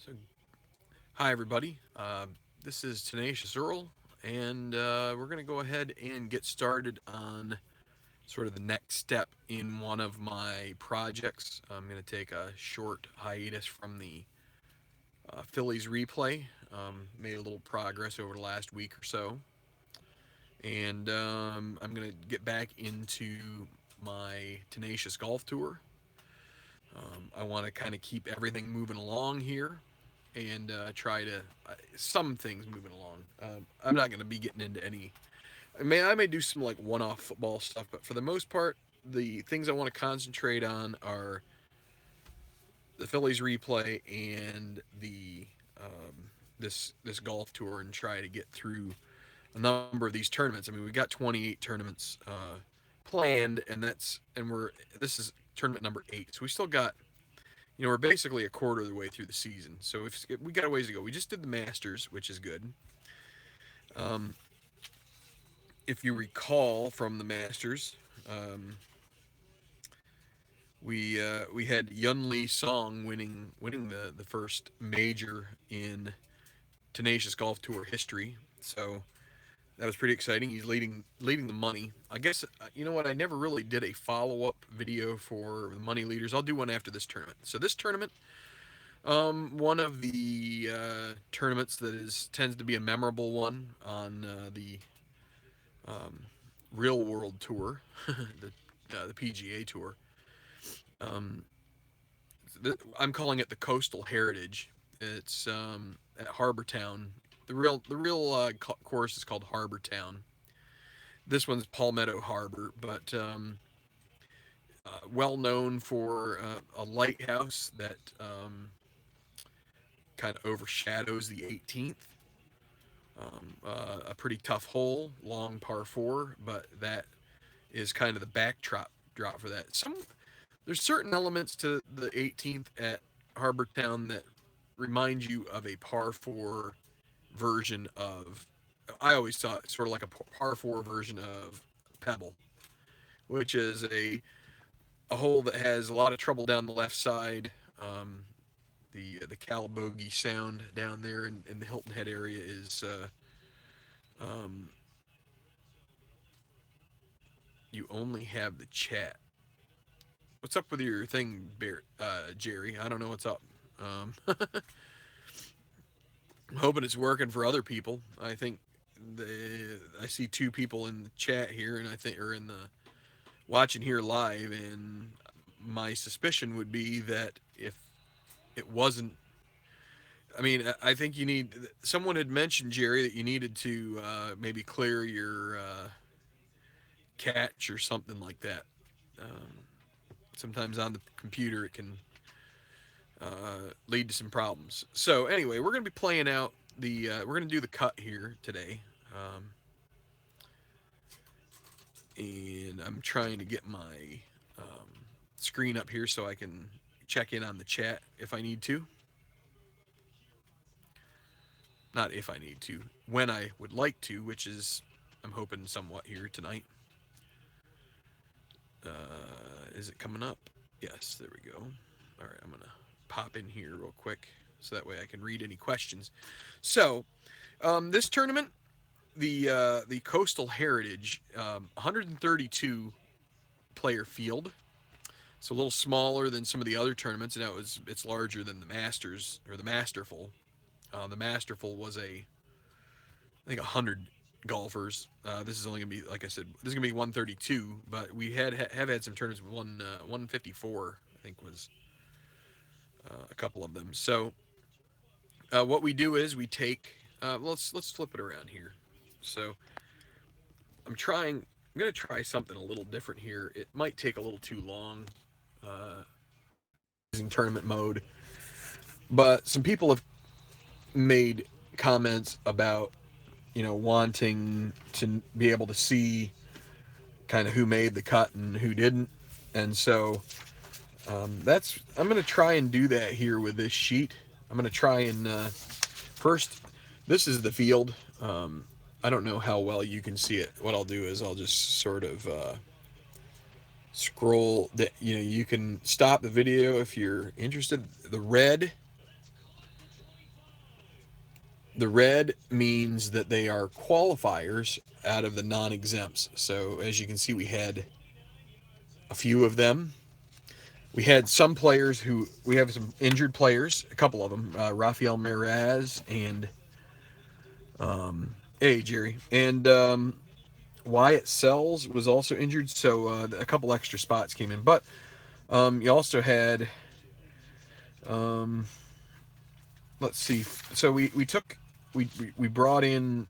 So, hi everybody. This is Tenacious Earl, and we're going to go ahead and get started on sort of the next step in one of my projects. I'm going to take a short hiatus from the Phillies replay. Made a little progress over the last week or so, and I'm going to get back into my Tenacious Golf Tour. I want to kind of keep everything moving along here and try to some things moving along. I'm not going to be getting into any. I may do some like one-off football stuff, but for the most part, the things I want to concentrate on are the Phillies replay and the this golf tour, and try to get through a number of these tournaments. I mean, we got 28 tournaments planned, and this is tournament number 8, so we still got, we're basically a quarter of the way through the season. So if we got a ways to go. We just did the Masters, which is good. Um, if you recall from the Masters, um, we had Yun Lee Song winning the first major in Tenacious Golf Tour history. So that was pretty exciting. He's leading the money. I guess you know what? I never really did a follow up video for the money leaders. I'll do one after this tournament. So this tournament, one of the tournaments that is tends to be a memorable one on the um, real world tour, the PGA tour. Um, I'm calling it the Coastal Heritage. It's at Harbor Town. The real course is called Harbor Town. This one's Palmetto Harbor, but well known for a lighthouse that kind of overshadows the 18th. A pretty tough hole, long par four, but that is kind of the backdrop drop for that. There's certain elements to the 18th at Harbor Town that remind you of a par four version of. I always saw it sort of like a par four version of Pebble, which is a hole that has a lot of trouble down the left side. The Calabogie Sound down there in the Hilton Head area is um, you only have the chat. What's up with your thing, Jerry? I don't know what's up. I'm hoping it's working for other people. I see two people in the chat here, and I think are in the watching here live, and my suspicion would be that if it wasn't, I mean, I think you need. Someone had mentioned, Jerry, that you needed to maybe clear your cache or something like that. Um, Sometimes on the computer it can lead to some problems. So anyway, we're going to be playing out we're going to do the cut here today, and I'm trying to get my screen up here so I can check in on the chat if I need to. Not if I need to, when I would like to, which is I'm hoping somewhat here tonight. Is it coming up? Yes, there we go. All right, I'm gonna pop in here real quick so that way I can read any questions. So, this tournament, the Coastal Heritage, 132 player field. It's a little smaller than some of the other tournaments, and it's larger than the Masters or the Masterful. The Masterful was I think 100 golfers. This is only gonna be, like I said, this is gonna be 132, but we have had some tournaments with 154. I think was a couple of them. So what we do is we take let's flip it around here. So I'm trying. I'm gonna try something a little different here. It might take a little too long using tournament mode, but some people have made comments about wanting to be able to see kind of who made the cut and who didn't, and so that's I'm gonna try and do that here with this sheet. I'm gonna try and first. This is the field. I don't know how well you can see it. What I'll do is I'll just sort of scroll. That you can stop the video if you're interested. The red The red means that they are qualifiers out of the non-exempts. So as you can see, we had a few of them. We had some players we have some injured players, a couple of them, Rafael Meraz and, hey, Jerry, and Wyatt Sells was also injured, so a couple extra spots came in. But you also had, um, let's see, so we brought in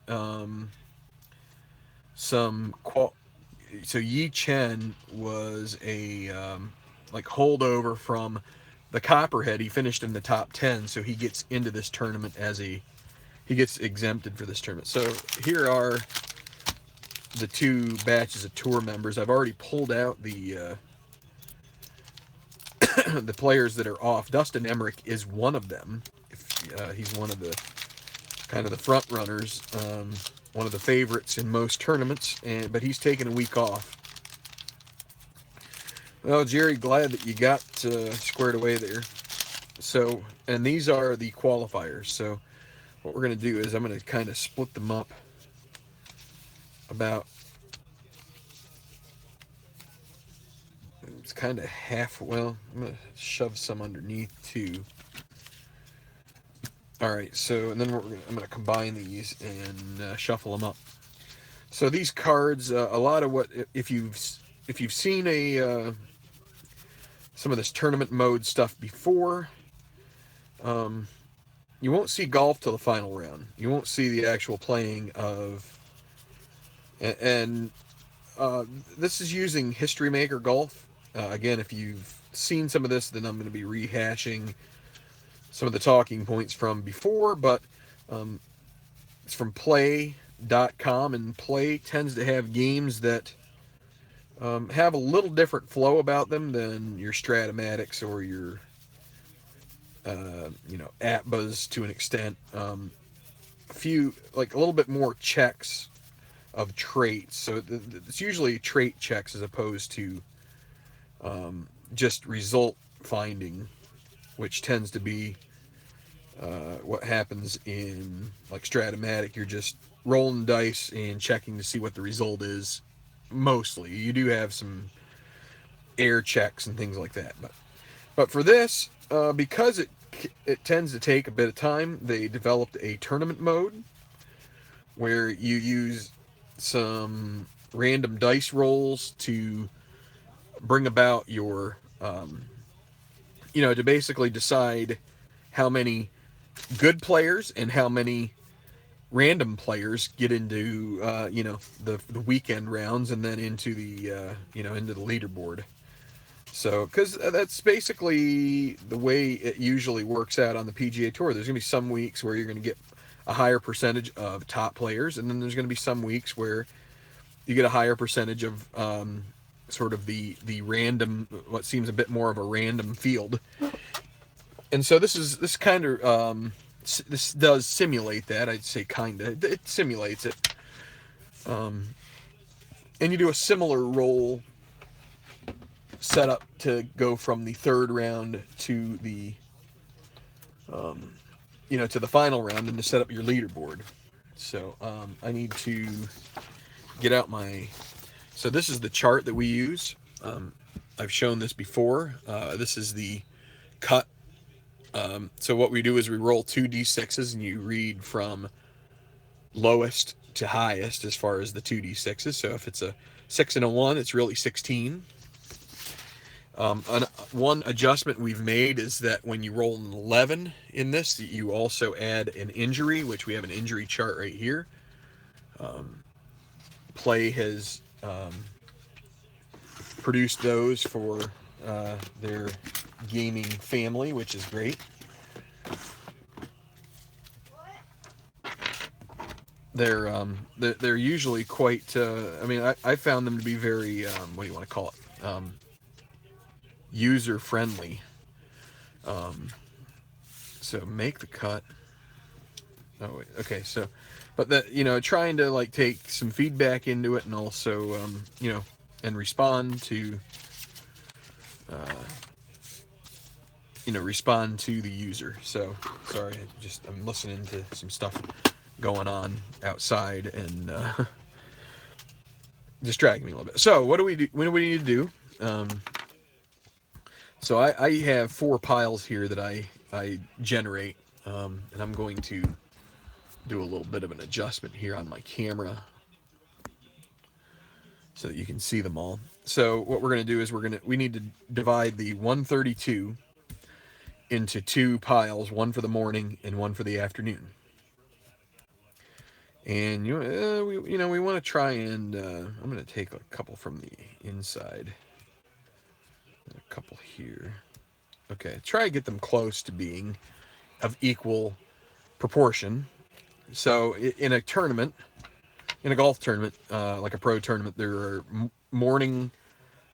some so Yi Chen was a like holdover from the Copperhead. He finished in the top 10, so he gets into this tournament he gets exempted for this tournament. So here are the two batches of tour members. I've already pulled out the the players that are off. Dustin Emmerich is one of them. He's one of the kind of the front runners, one of the favorites in most tournaments, but he's taking a week off. Well, Jerry, glad that you got squared away there. So, and these are the qualifiers. So what we're going to do is I'm going to kind of split them up about, it's kind of half, well, I'm going to shove some underneath too. All right, so, and then I'm going to combine these and shuffle them up. So these cards, a lot of what, if you've seen some of this tournament mode stuff before, you won't see golf till the final round. You won't see the actual playing of, and this is using History Maker Golf. Again, if you've seen some of this, then I'm going to be rehashing some of the talking points from before, but it's from play.com, and Play tends to have games that have a little different flow about them than your Stratomatics or your Atbas to an extent. A few, like a little bit more checks of traits. So it's usually trait checks as opposed to just result finding, which tends to be what happens in like Stratomatic. You're just rolling dice and checking to see what the result is. Mostly, you do have some air checks and things like that, but for this, because it tends to take a bit of time, they developed a tournament mode where you use some random dice rolls to bring about your, to basically decide how many good players and how many random players get into, the weekend rounds and then into the, into the leaderboard. So, because that's basically the way it usually works out on the PGA Tour. There's going to be some weeks where you're going to get a higher percentage of top players, and then there's going to be some weeks where you get a higher percentage of sort of the random, what seems a bit more of a random field. And so this kind of this does simulate that. I'd say kind of. It simulates it. And you do a similar roll setup to go from the third round to the to the final round and to set up your leaderboard. So I need to get out so this is the chart that we use. I've shown this before. This is the cut. So what we do is we roll 2d6s and you read from lowest to highest as far as the 2d6s. So if it's a 6 and a 1, it's really 16. One adjustment we've made is that when you roll an 11 in this, you also add an injury, which we have an injury chart right here. Play has produced those for their gaming family, which is great. They're usually quite. I found them to be very. What do you want to call it? User friendly. So make the cut. Oh wait, okay. So, but that trying to like take some feedback into it and also and respond to respond to the user. So sorry, I'm listening to some stuff going on outside and distracting me a little bit. So what do we do? What do we need to do? So I have 4 piles here that I generate, and I'm going to do a little bit of an adjustment here on my camera so that you can see them all. So what we're going to do is we need to divide the 132 into 2 piles, one for the morning and one for the afternoon. And we want to try and I'm going to take a couple from the inside, a couple here. Okay, try to get them close to being of equal proportion. So in a tournament, in a golf tournament, like a pro tournament, there are morning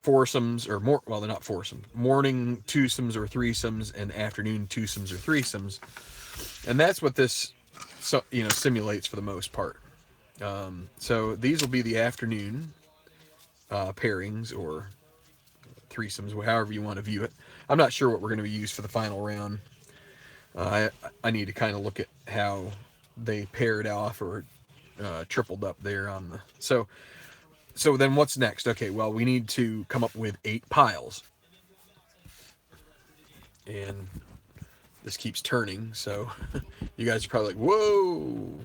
foursomes or more. Well, they're not foursomes. Morning twosomes or threesomes, and afternoon twosomes or threesomes, and that's what this simulates for the most part. So these will be the afternoon pairings or threesomes, however you want to view it. I'm not sure what we're going to use for the final round. I need to kind of look at how they paired off or tripled up there on the. So then what's next? Okay, well, we need to come up with 8 piles. And this keeps turning, so you guys are probably like, whoa,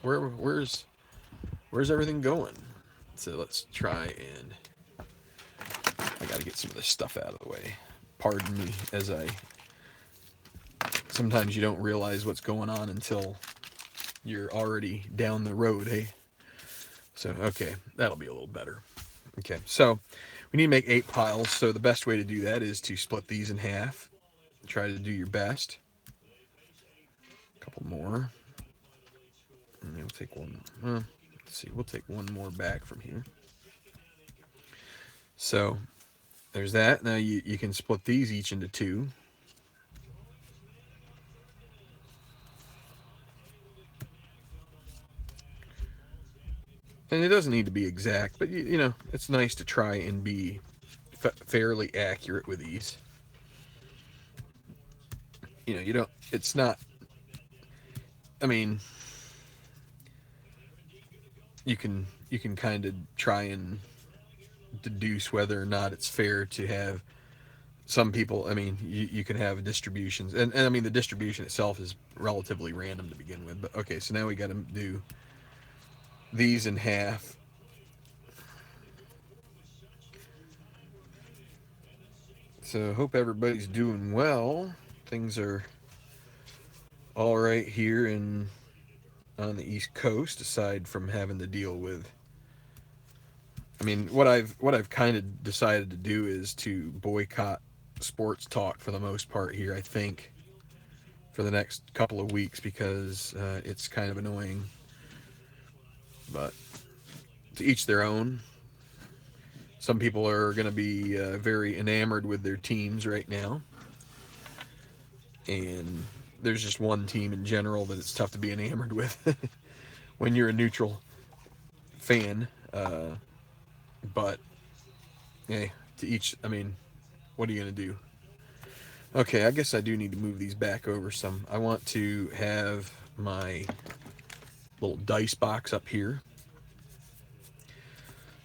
where's everything going? So let's try and I got to get some of this stuff out of the way. Pardon me as sometimes you don't realize what's going on until you're already down the road, hey? So, okay, that'll be a little better. Okay, so we need to make 8 piles, so the best way to do that is to split these in half. Try to do your best. A couple more. And we'll take one. Let's see, we'll take one more back from here. So, there's that. Now you can split these each into 2. And it doesn't need to be exact, but it's nice to try and be fairly accurate with these. You don't. It's not. I mean, you can kind of try and deduce whether or not it's fair to have some people. I mean, you can have distributions, and I mean the distribution itself is relatively random to begin with. But okay, so now we got to do these in half. So hope everybody's doing well. Things are all right here on the East Coast, aside from having to deal with. I mean, what I've kind of decided to do is to boycott sports talk for the most part here. I think for the next couple of weeks because it's kind of annoying. But to each their own. Some people are going to be very enamored with their teams right now. And there's just one team in general that it's tough to be enamored with when you're a neutral fan. But, hey, to each, I mean, what are you going to do? Okay, I guess I do need to move these back over some. I want to have my little dice box up here.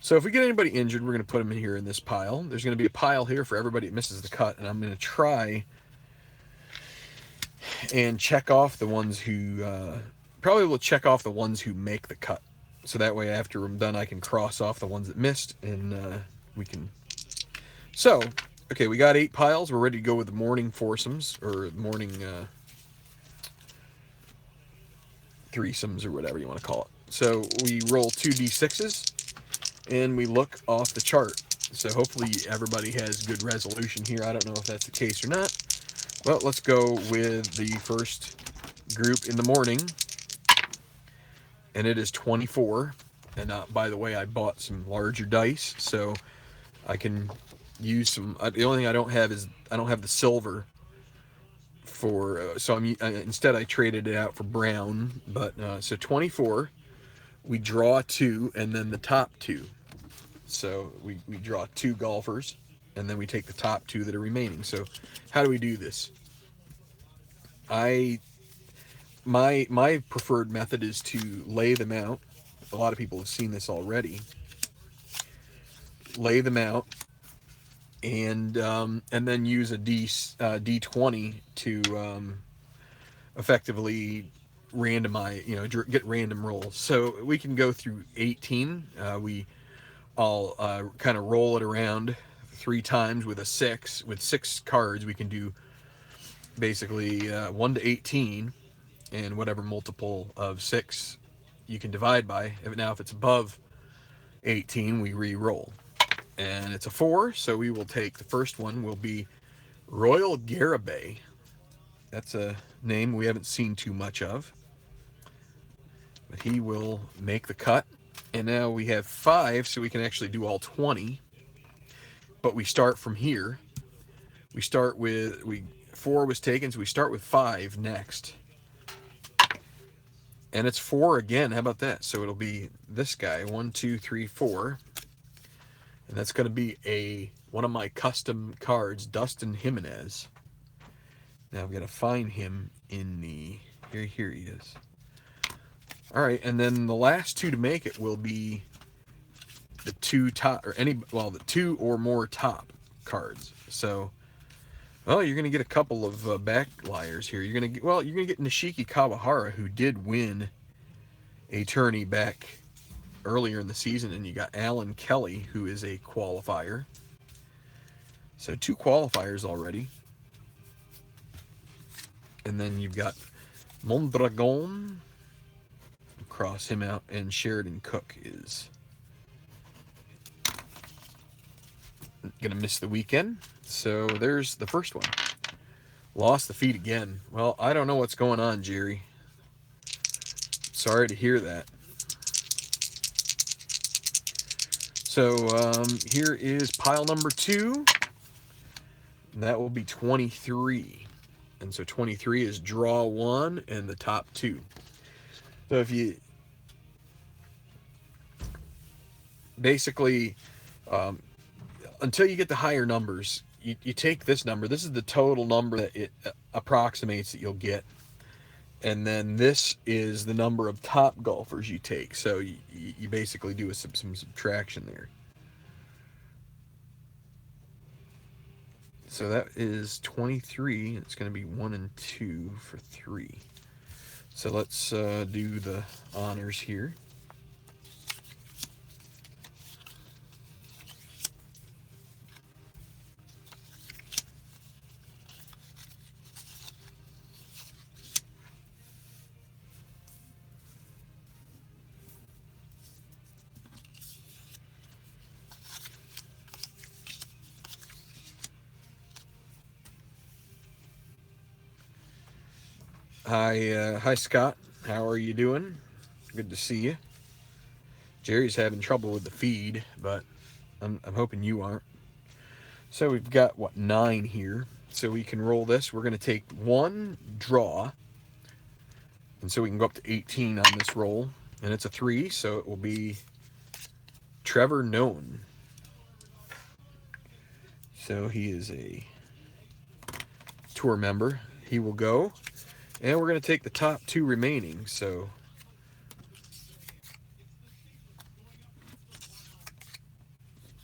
So if we get anybody injured, we're going to put them in here in this pile. There's going to be a pile here for everybody that misses the cut, and I'm going to try and check off the ones who, probably will check off the ones who make the cut. So that way after I'm done, I can cross off the ones that missed, and we can... So, okay, we got 8 piles. We're ready to go with the morning foursomes, or morning threesomes, or whatever you want to call it. So we roll 2d6s. And we look off the chart. So hopefully everybody has good resolution here. I don't know if that's the case or not. Well, let's go with the first group in the morning. And it is 24. And by the way, I bought some larger dice. So I can use some... the only thing I don't have is... I don't have the silver for... so instead I traded it out for brown. But so 24. We draw 2 and then the top 2. So we draw 2 golfers, and then we take the top 2 that are remaining. So how do we do this? I my preferred method is to lay them out. A lot of people have seen this already. Lay them out, and then use a D20 to effectively randomize, get random rolls. So we can go through 18. I'll kind of roll it around 3 times with a 6. With 6 cards, we can do basically 1 to 18, and whatever multiple of 6 you can divide by. Now, if it's above 18, we re-roll. And it's a 4, so we will take the first one, will be Royal Garibay. That's a name we haven't seen too much of, but he will make the cut. And now we have 5, so we can actually do all 20. But we start from here. We start with 4 was taken, so we start with 5 next. And it's 4 again. How about that? So it'll be this guy, 1, 2, 3, 4. And that's going to be one of my custom cards, Dustin Jimenez. Now I've got to find him in the... Here he is. All right, and then the last 2 to make it will be the 2 top, or the 2 or more top cards. So, well, you're going to get a couple of back liars here. You're going to get Nishiki Kawahara, who did win a tourney back earlier in the season, and you got Alan Kelly, who is a qualifier. So 2 qualifiers already. And then you've got Mondragon. Cross him out, and Sheridan Cook is gonna miss the weekend. So there's the first one. Lost the feed again. Well, I don't know what's going on, Jerry. Sorry to hear that. So here is pile number 2. And that will be 23. And so 23 is draw 1 and the top 2. So if you basically, until you get the higher numbers, you take this number. This is the total number that it approximates that you'll get. And then this is the number of top golfers you take. So you basically do some subtraction there. So that is 23. It's going to be 1 and 2 for 3. So let's do the honors here. Hi Scott. How are you doing? Good to see you. Jerry's having trouble with the feed, but I'm hoping you aren't. So we've got 9 here. So we can roll this. We're going to take 1 draw, and so we can go up to 18 on this roll. And it's a 3, so it will be Trevor Noen. So he is a tour member. He will go. And we're going to take the top 2 remaining, so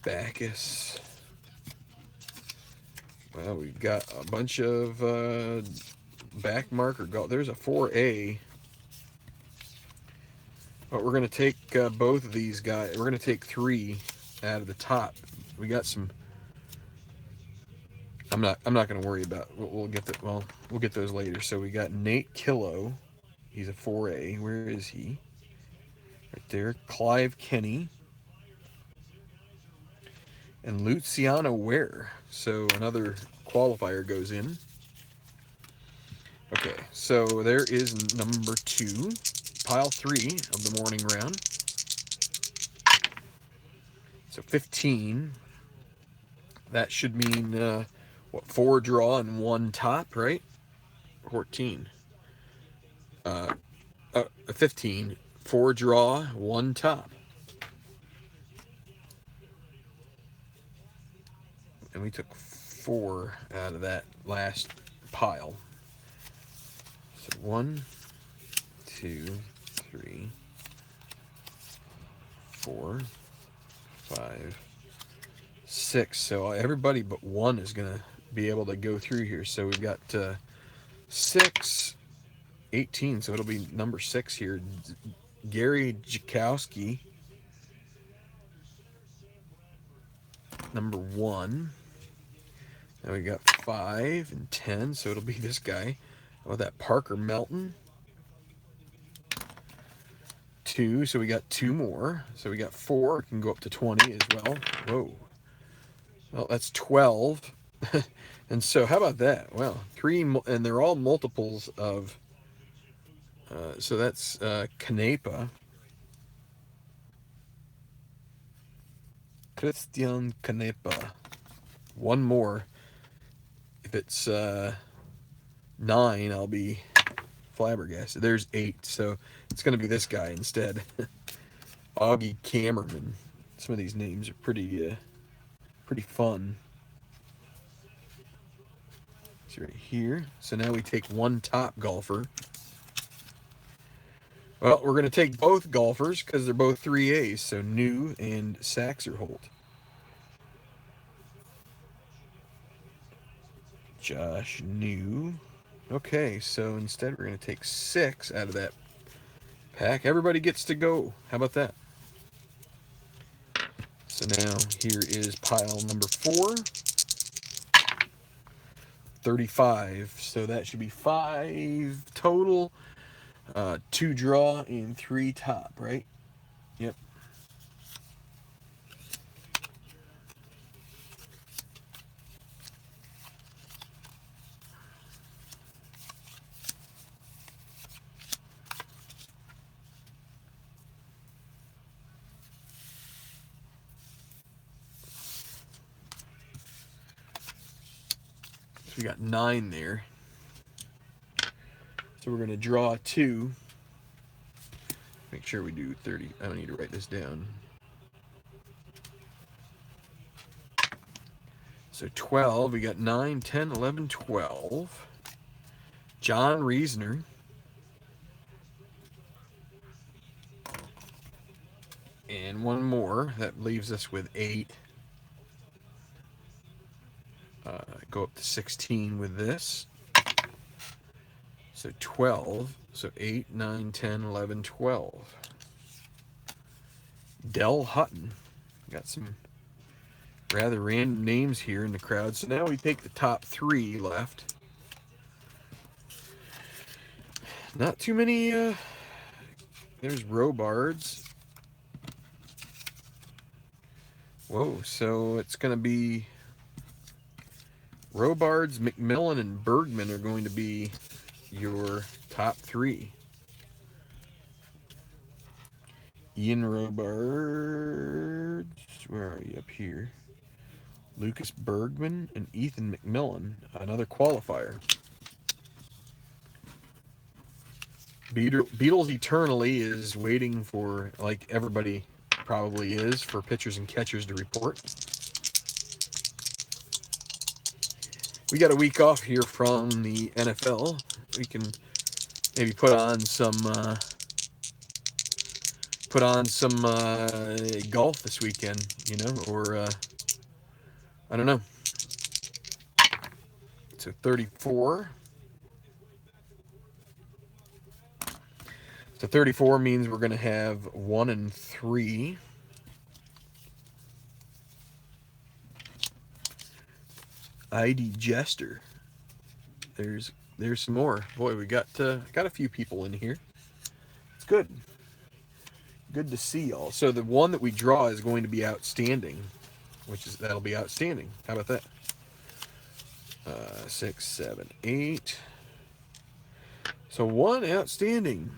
Bacchus. Well, we've got a bunch of back marker golf. There's a 4A. But we're going to take both of these guys. We're going to take 3 out of the top. We got some... I'm not going to worry about. We'll get those later. So we got Nate Killo. He's a 4A. Where is he? Right there. Clive Kenny. And Luciano Ware. So another qualifier goes in. Okay, so there is number 2. Pile 3 of the morning round. So 15. That should mean... 4 draw and 1 top, right? 14. 15. 4 draw, 1 top. And we took 4 out of that last pile. 1, 2, 3, 4, 5, 6. So everybody but one is going to be able to go through here. So we've got 6, 18. So it'll be number 6 here. Gary Jakowski, number 1. Now we got 5 and 10. So it'll be this guy. Oh, that Parker Melton. 2. So we got 2 more. So we got 4. It can go up to 20 as well. Whoa. Well, that's 12. And so how about that? Well, 3, and they're all multiples of, so that's Canepa. Christian Canepa. 1 more. If it's 9, I'll be flabbergasted. There's 8, so it's going to be this guy instead. Augie Kammerman. Some of these names are pretty fun. It's right here. So now we take 1 top golfer. Well, we're going to take both golfers because they're both 3As. So New and Saxerholt. Josh New. Okay, so instead we're going to take 6 out of that pack. Everybody gets to go. How about that? So now here is pile number 4. 35. So that should be 5 total. 2 draw and 3 top, right? Yep. So we got 9 there. So we're going to draw 2. Make sure we do 30. I don't need to write this down. So 12. We got 9, 10, 11, 12. John Reisner. And 1 more. That leaves us with 8. Go up to 16 with this. So 12. So 8, 9, 10, 11, 12. Del Hutton. Got some rather random names here in the crowd. So now we take the top 3 left. Not too many. There's Robards. Whoa, so it's going to be Robards, McMillan, and Bergman are going to be your top 3. Ian Robards, where are you? Up here. Lucas Bergman and Ethan McMillan, another qualifier. Beatles Eternally is waiting for, like everybody probably is, for pitchers and catchers to report. We got a week off here from the NFL. We can maybe put on some golf this weekend, you know, or I don't know. So 34. So 34 means we're going to have 1 and 3. ID Jester. There's some more. Boy, we got a few people in here. It's good. Good to see y'all. So the one that we draw is going to be outstanding, that'll be outstanding. How about that? 6, 7, 8. So 1 outstanding.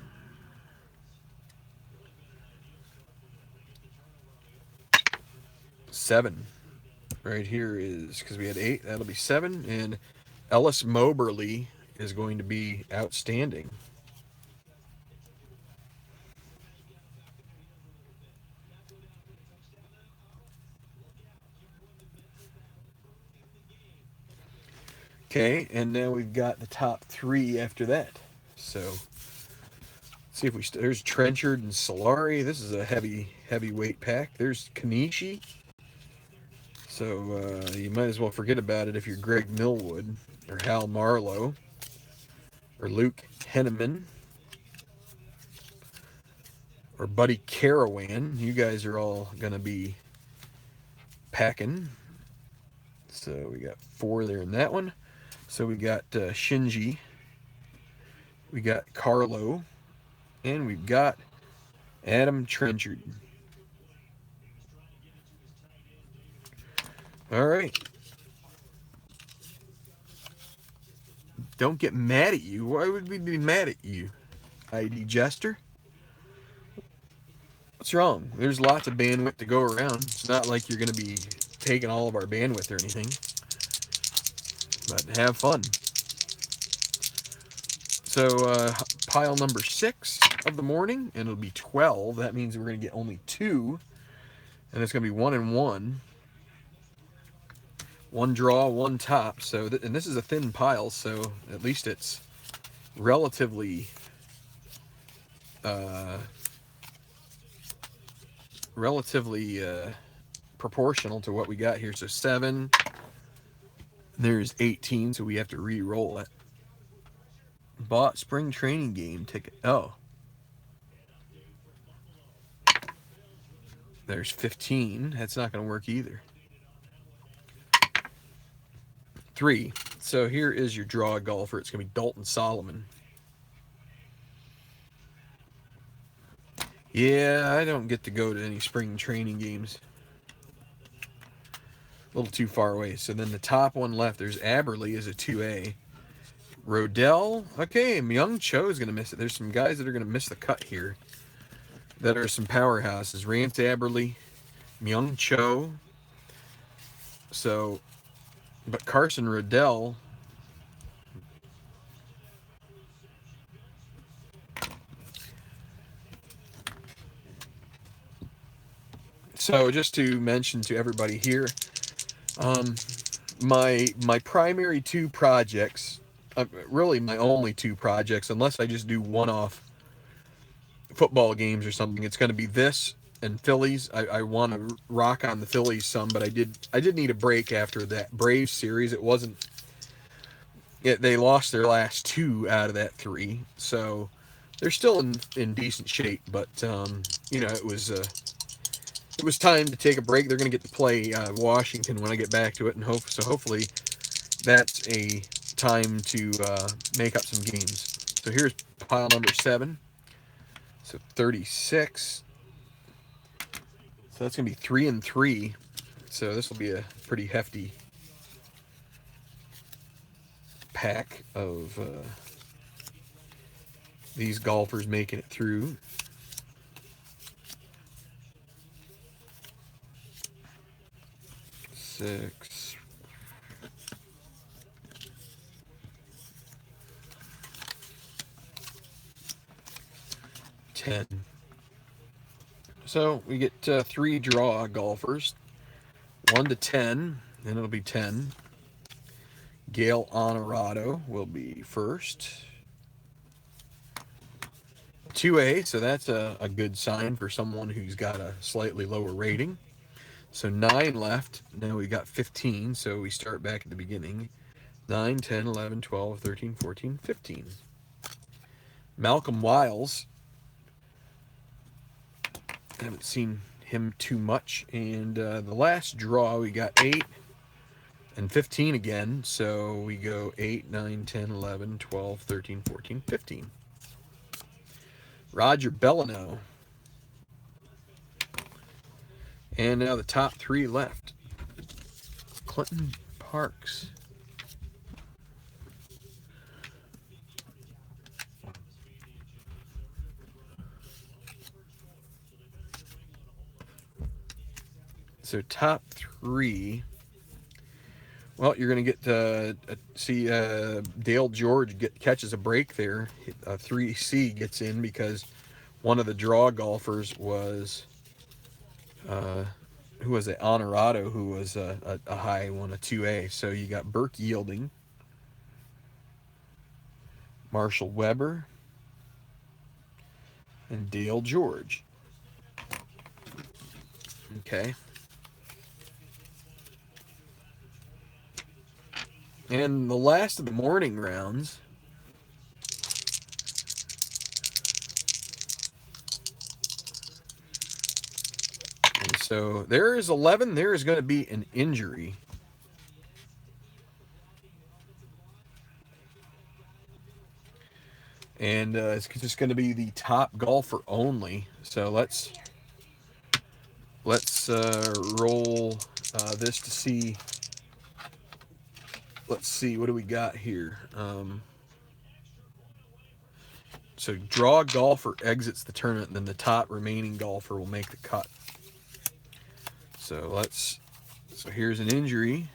Seven. Right here is, because we had 8, that'll be 7. And Ellis Moberly is going to be outstanding. Okay, and now we've got the top 3 after that. So see if we there's Trenchard and Solari. This is a heavyweight pack. There's Kanishi. So you might as well forget about it if you're Greg Millwood or Hal Marlowe or Luke Henneman or Buddy Carawan. You guys are all going to be packing. So we got 4 there in that one. So we got Shinji. We got Carlo. And we've got Adam Trenchard. All right. Don't get mad at you. Why would we be mad at you, ID Jester? What's wrong? There's lots of bandwidth to go around. It's not like you're going to be taking all of our bandwidth or anything. But have fun. So pile number 6 of the morning, and it'll be 12. That means we're going to get only 2. And it's going to be 1 and 1. 1 draw, 1 top. So and this is a thin pile, so at least it's relatively proportional to what we got here. So 7. There's 18, so we have to re-roll it. Bought spring training game ticket. Oh. There's 15. That's not going to work either. 3. So here is your draw golfer. It's going to be Dalton Solomon. Yeah, I don't get to go to any spring training games. A little too far away. So then the top one left, there's Aberley as a 2A. Rodell. Okay, Myung Cho is going to miss it. There's some guys that are going to miss the cut here that are some powerhouses. Rance Aberley, Myung Cho. So, but Carson Rodell. So just to mention to everybody here, my primary 2 projects, really my only 2 projects, unless I just do one-off football games or something, it's going to be this and Phillies. I want to rock on the Phillies some, but I did need a break after that Braves series. It wasn't. They lost their last 2 out of that 3, so they're still in decent shape. But you know, it was time to take a break. They're going to get to play Washington when I get back to it, and hopefully that's a time to make up some games. So here's pile number 7. So 36. So that's going to be 3 and 3. So this will be a pretty hefty pack of these golfers making it through. Six. 10. So we get 3 draw golfers. 1 to 10, and it'll be 10. Gail Honorado will be first. 2A, so that's a good sign for someone who's got a slightly lower rating. So 9 left. Now we got 15, so we start back at the beginning. 9, 10, 11, 12, 13, 14, 15. Malcolm Wiles. Haven't seen him too much. And the last draw, we got 8 and 15 again. So we go 8, 9, 10, 11, 12, 13, 14, 15. Roger Bellino. And now the top 3 left. Clinton Parks. So top 3. Well, you're going to get see Dale George catches a break there. 3C gets in because one of the draw golfers was who was it? Honorado, who was a high one, a 2A. So you got Burke Yielding, Marshall Weber, and Dale George. Okay. And the last of the morning rounds, and so there is 11. There is going to be an injury. And it's just going to be the top golfer only. So let's roll this to see. Let's see, what do we got here? So draw golfer exits the tournament, then the top remaining golfer will make the cut. So here's an injury.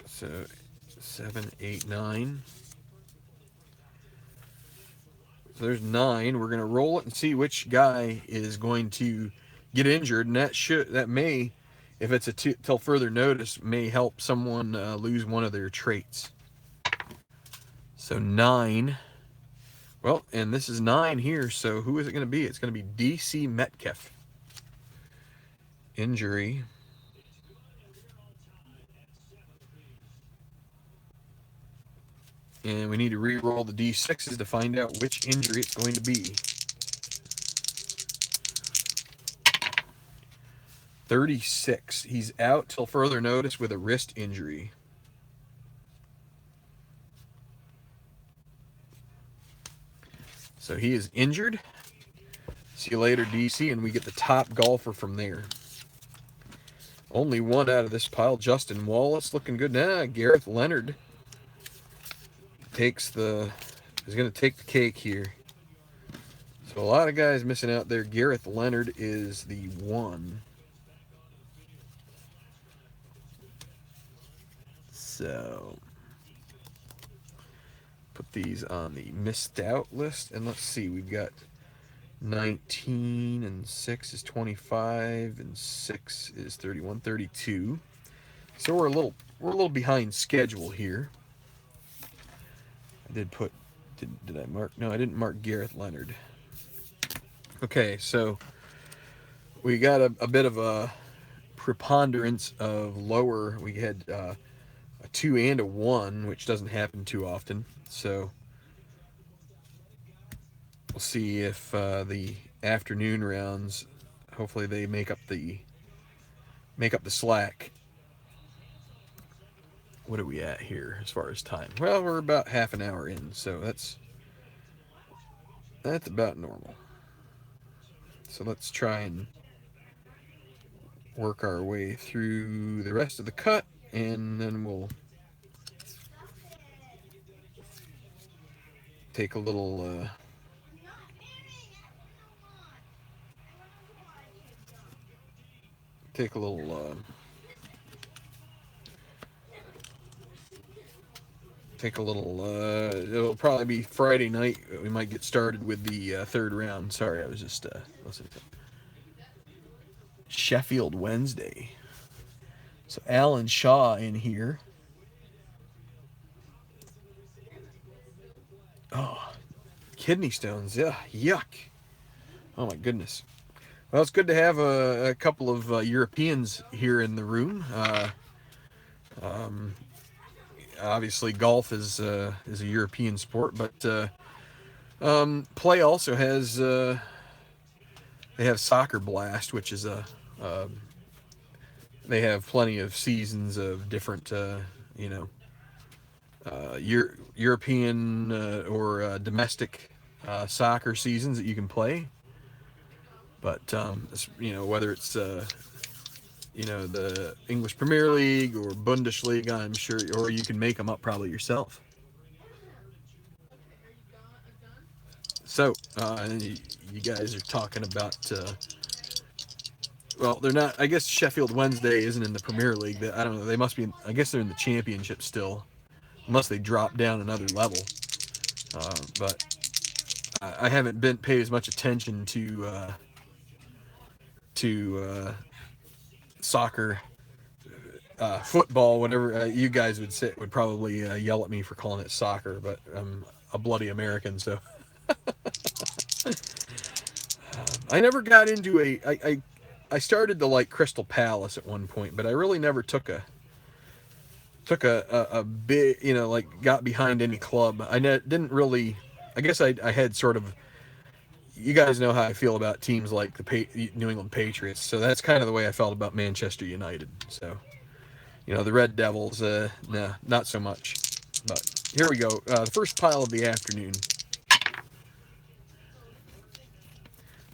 So 7, 8, 9. So there's 9. We're gonna roll it and see which guy is going to get injured, and that may, if it's till further notice, may help someone lose one of their traits. So 9. Well, and this is 9 here. So who is it going to be? It's going to be DC Metcalf. Injury. And we need to re-roll the D6s to find out which injury it's going to be. 36. He's out till further notice with a wrist injury. So he is injured. See you later, DC, and we get the top golfer from there. Only one out of this pile. Justin Wallace looking good. Gareth Leonard is going to take the cake here. So a lot of guys missing out there. Gareth Leonard is the 1. So put these on the missed out list, and let's see, we've got 19, and 6 is 25, and 6 is 31, 32. So we're a little behind schedule here. I did I mark? No, I didn't mark Gareth Leonard. Okay, so we got a bit of a preponderance of lower. We had a 2 and a 1, which doesn't happen too often. So we'll see if the afternoon rounds, hopefully they make up the slack. What are we at here as far as time? Well, we're about half an hour in, so that's about normal. So let's try and work our way through the rest of the cut, and then we'll take a little it'll probably be Friday night. We might get started with the third round. Sorry, I was just listening to Sheffield Wednesday. So Alan Shaw in here. Oh, kidney stones. Yeah, yuck. Oh my goodness. Well, it's good to have a couple of Europeans here in the room. Obviously, golf is a European sport, but Play also has they have Soccer Blast, which is they have plenty of seasons of different European or domestic soccer seasons that you can play. But whether it's the English Premier League or Bundesliga, I'm sure, or you can make them up probably yourself. So you guys are talking about well, they're not. I guess Sheffield Wednesday isn't in the Premier League. I don't know. They must be. I guess they're in the Championship still, unless they drop down another level. But I haven't paid as much attention to soccer football, whatever you guys would probably yell at me for calling it soccer, but I'm a bloody American, so I never got into I started to like Crystal Palace at one point, but I really never took a big, like got behind any club. Didn't really. I guess I had sort of. You guys know how I feel about teams like the New England Patriots, so that's kind of the way I felt about Manchester United. So, the Red Devils, nah, not so much. But here we go. The first pile of the afternoon,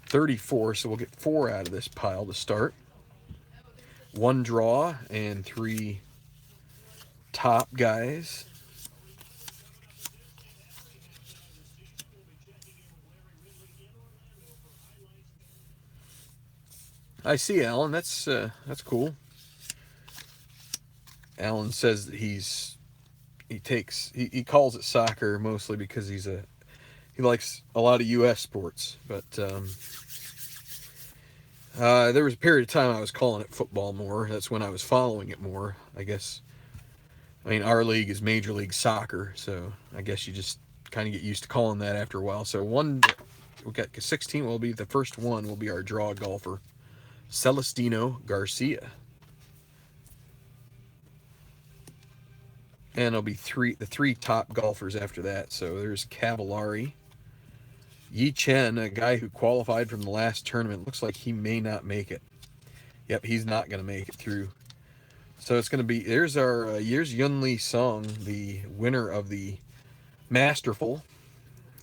34. So we'll get 4 out of this pile to start. 1 draw and 3 top guys. I see, Alan. That's cool. Alan says that he calls it soccer mostly because he likes a lot of U.S. sports, but there was a period of time I was calling it football more. That's when I was following it more, I guess. I mean, our league is Major League Soccer, so I guess you just kind of get used to calling that after a while. So we got 16 will be the first one will be our draw golfer, Celestino Garcia. And it'll be the 3 top golfers after that. So there's Cavallari. Yi Chen, a guy who qualified from the last tournament. Looks like he may not make it. Yep, he's not going to make it through. So it's going to be, there's Yunli Song, the winner of the Masterful.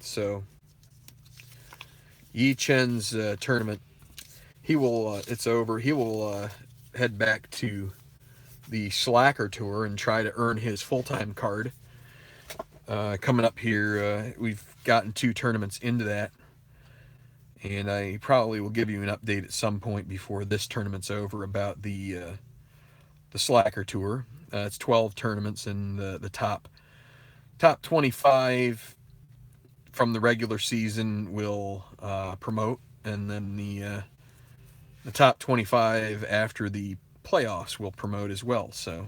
So Yi Chen's tournament, it's over. He will head back to the Slacker Tour and try to earn his full-time card. Coming up here, we've gotten 2 tournaments into that, and I probably will give you an update at some point before this tournament's over about the Slacker Tour. It's 12 tournaments, and the top 25 from the regular season will promote, and then the top 25 after the playoffs will promote as well. So,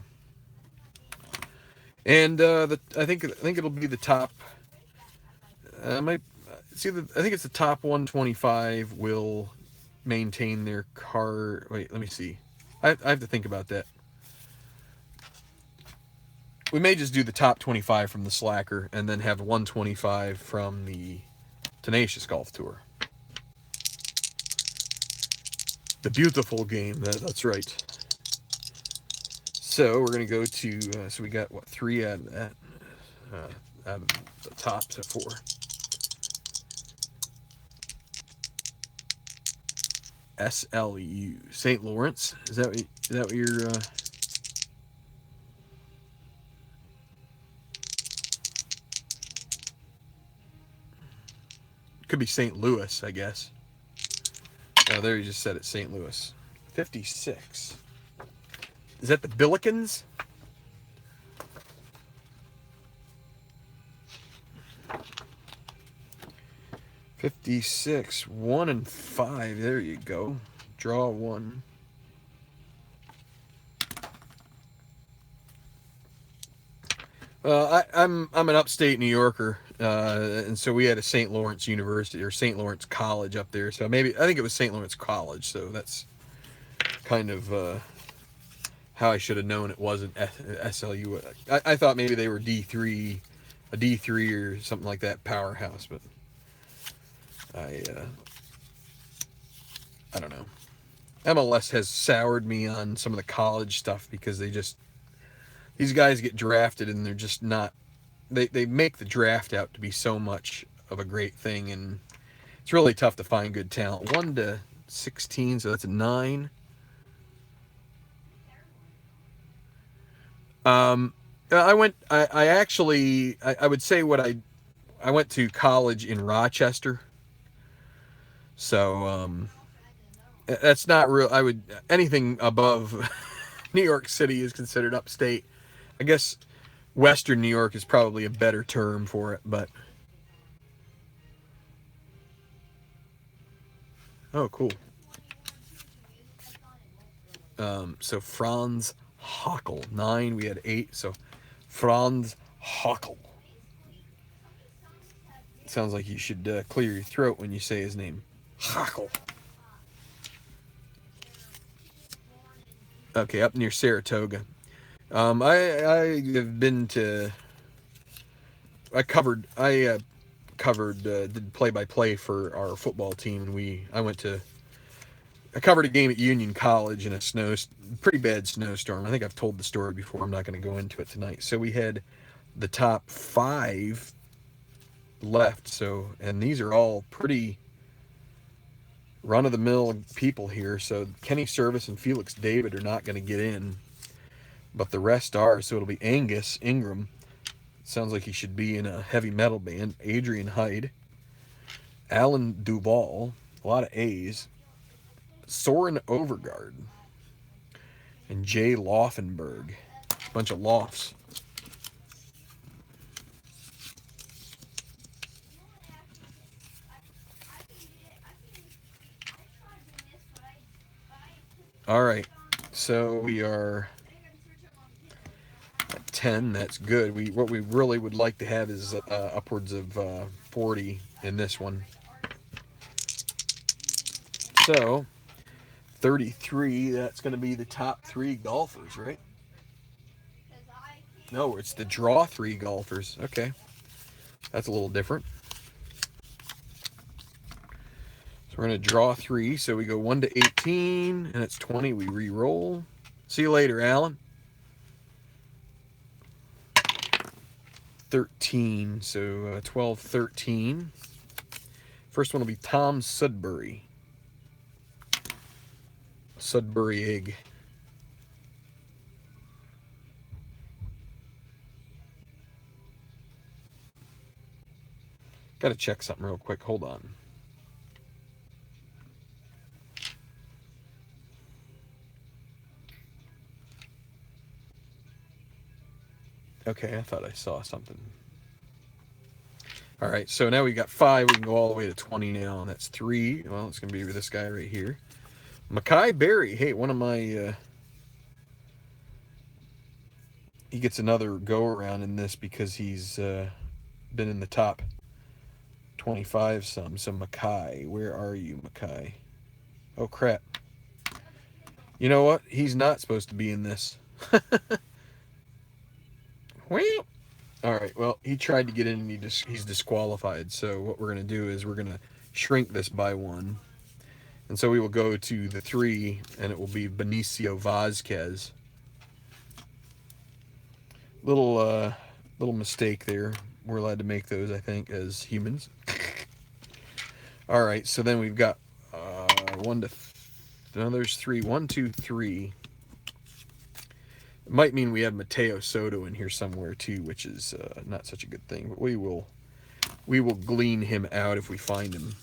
and I think it'll be the top. I think it's the top 125 will maintain their card. Wait, let me see. I have to think about that. We may just do the top 25 from the Slacker and then have 125 from the Tenacious Golf Tour. The beautiful game. That's right. So we're going to go to, so we got, 3 out of that, out of the top, so 4. SLU, St. Lawrence. Is that what you're, could be St. Louis, I guess. Oh, there you just said it, St. Louis. 56. Is that the Billikens? $56, 1 and 5. There you go. Draw 1. I'm an upstate New Yorker, and so we had a St. Lawrence University or St. Lawrence College up there. So I think it was St. Lawrence College. So that's kind of how I should have known it wasn't SLU. I thought maybe they were D3, a D3 or something like that powerhouse, but I don't know. MLS has soured me on some of the college stuff because these guys get drafted and they're just not, they make the draft out to be so much of a great thing, and it's really tough to find good talent. 1 to 16, so that's a 9. I would say I went to college in Rochester. So, that's not real. Anything above New York City is considered upstate. I guess Western New York is probably a better term for it, but. Oh, cool. So Franz Hockel. 9, we had 8, so Franz Hockel. Sounds like you should clear your throat when you say his name. Hockel. Okay, up near Saratoga. I have been to. Did play-by-play for our football team, and I covered a game at Union College in a pretty bad snowstorm. I think I've told the story before. I'm not going to go into it tonight. So we had the top 5 left. And these are all pretty run-of-the-mill people here. So Kenny Service and Felix David are not going to get in, but the rest are. So it'll be Angus Ingram. Sounds like he should be in a heavy metal band. Adrian Hyde, Alan Duvall, a lot of A's. Soren Overgaard, and Jay Laufenberg. A bunch of lofts. All right, so we are at 10. That's good. What we really would like to have is upwards of 40 in this one. So 33. That's going to be the top 3 golfers, right? No, it's the draw 3 golfers. Okay, that's a little different. So we're going to draw 3. So we go 1 to 18, and it's 20. We re-roll. See you later, Alan. 13. So 12, 13. First one will be Tom Sudbury. Sudbury egg. Got to check something real quick. Hold on. Okay, I thought I saw something. All right, so now we got 5. We can go all the way to 20 now, and that's 3. Well, it's going to be this guy right here. Mackay Berry. Hey, one of my... he gets another go-around in this because he's been in the top 25 some. So Mackay, where are you, Mackay? Oh, crap. You know what? He's not supposed to be in this. Well, all right. Well, he tried to get in, and he's disqualified. So what we're going to do is we're going to shrink this by 1. And so we will go to the 3, and it will be Benicio Vazquez. Little mistake there. We're allowed to make those, I think, as humans. All right, so then we've got 1 to... No, there's 3. 1, 2, 3. It might mean we have Mateo Soto in here somewhere, too, which is not such a good thing. But we will glean him out if we find him.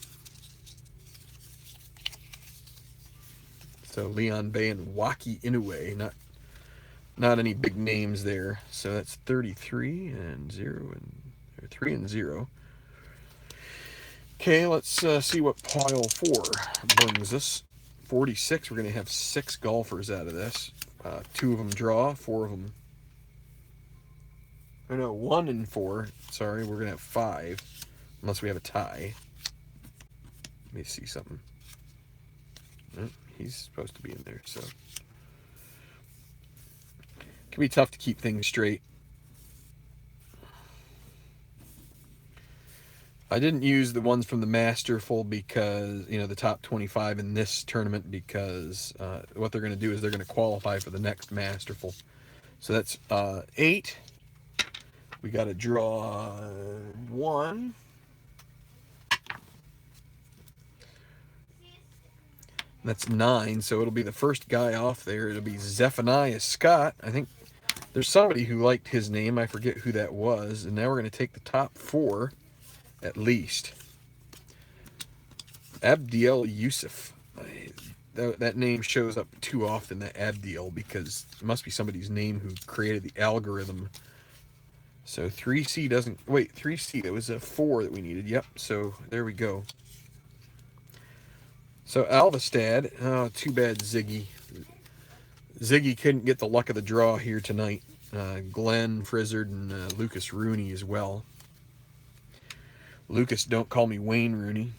So Leon Bay and Waki Inoue, not any big names there. So that's 33 and 0 and 3 and 0. Okay, let's see what pile 4 brings us. 46. We're going to have 6 golfers out of this. 2 of them draw, 4 of them. Oh no, 1 and 4. Sorry, we're going to have 5, unless we have a tie. Let me see something. He's supposed to be in there, so. It can be tough to keep things straight. I didn't use the ones from the Masterful because, the top 25 in this tournament because what they're going to do is they're going to qualify for the next Masterful. So that's 8. We got to draw 1. That's 9, so it'll be the first guy off there. It'll be Zephaniah Scott. I think there's somebody who liked his name. I forget who that was. And now we're going to take the top 4, at least. Abdiel Yusuf. That name shows up too often, that Abdiel, because it must be somebody's name who created the algorithm. So 3C doesn't... Wait, 3C, that was a 4 that we needed. Yep, so there we go. So Alvestad, oh, too bad Ziggy Ziggy couldn't get the luck of the draw here tonight. Glenn Frizzard and Lucas Rooney as well. Lucas, don't call me Wayne Rooney.